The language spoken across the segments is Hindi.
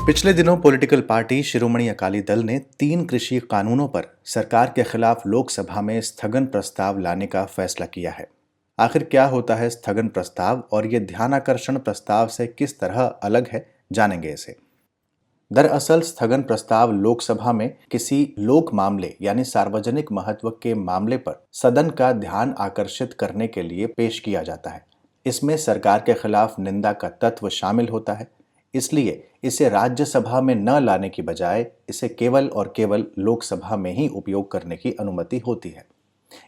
पिछले दिनों पॉलिटिकल पार्टी शिरोमणि अकाली दल ने 3 कृषि कानूनों पर सरकार के खिलाफ लोकसभा में स्थगन प्रस्ताव लाने का फैसला किया है। आखिर क्या होता है स्थगन प्रस्ताव और ये ध्यानाकर्षण प्रस्ताव से किस तरह अलग है, जानेंगे इसे। दरअसल स्थगन प्रस्ताव लोकसभा में किसी लोक मामले यानी सार्वजनिक महत्व के मामले पर सदन का ध्यान आकर्षित करने के लिए पेश किया जाता है। इसमें सरकार के खिलाफ निंदा का तत्व शामिल होता है, इसलिए इसे राज्यसभा में न लाने की बजाय इसे केवल और केवल लोकसभा में ही उपयोग करने की अनुमति होती है।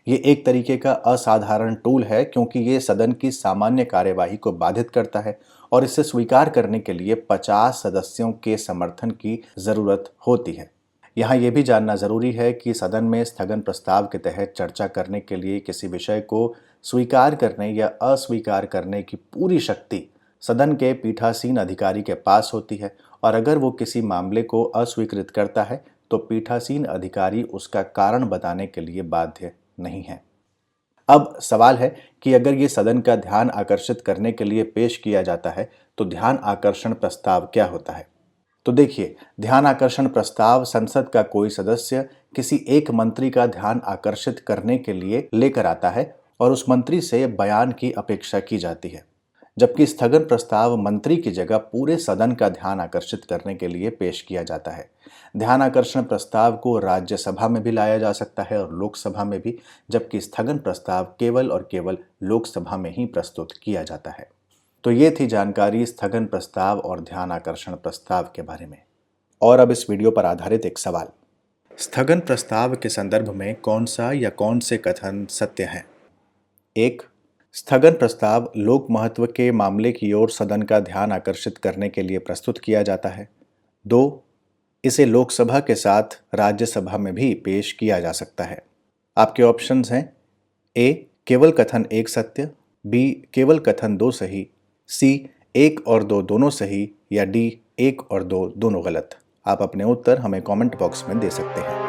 ये एक तरीके का असाधारण टूल है क्योंकि ये सदन की सामान्य कार्यवाही को बाधित करता है और इसे स्वीकार करने के लिए 50 सदस्यों के समर्थन की जरूरत होती है। यहाँ ये भी जानना जरूरी है कि सदन में स्थगन प्रस्ताव के तहत चर्चा करने के लिए किसी विषय को स्वीकार करने या अस्वीकार करने की पूरी शक्ति सदन के पीठासीन अधिकारी के पास होती है और अगर वो किसी मामले को अस्वीकृत करता है तो पीठासीन अधिकारी उसका कारण बताने के लिए बाध्य नहीं है। अब सवाल है कि अगर ये सदन का ध्यान आकर्षित करने के लिए पेश किया जाता है तो ध्यान आकर्षण प्रस्ताव क्या होता है। तो देखिए, ध्यान आकर्षण प्रस्ताव संसद का कोई सदस्य किसी एक मंत्री का ध्यान आकर्षित करने के लिए लेकर आता है और उस मंत्री से बयान की अपेक्षा की जाती है, जबकि स्थगन प्रस्ताव मंत्री की जगह पूरे सदन का ध्यान आकर्षित करने के लिए पेश किया जाता है। ध्यान आकर्षण प्रस्ताव को राज्यसभा में भी लाया जा सकता है और लोकसभा में भी, जबकि स्थगन प्रस्ताव केवल और केवल लोकसभा में ही प्रस्तुत किया जाता है। तो ये थी जानकारी स्थगन प्रस्ताव और ध्यान आकर्षण प्रस्ताव के बारे में। और अब इस वीडियो पर आधारित एक सवाल, स्थगन प्रस्ताव के संदर्भ में कौन सा या कौन से कथन सत्य हैं। 1. स्थगन प्रस्ताव लोक महत्व के मामले की ओर सदन का ध्यान आकर्षित करने के लिए प्रस्तुत किया जाता है। 2. इसे लोकसभा के साथ राज्यसभा में भी पेश किया जा सकता है। आपके ऑप्शंस हैं ए. केवल कथन 1 सत्य, बी. केवल कथन 2 सही, सी. 1 और 2 दोनों सही या डी. 1 और 2 दोनों गलत। आप अपने उत्तर हमें कमेंट बॉक्स में दे सकते हैं।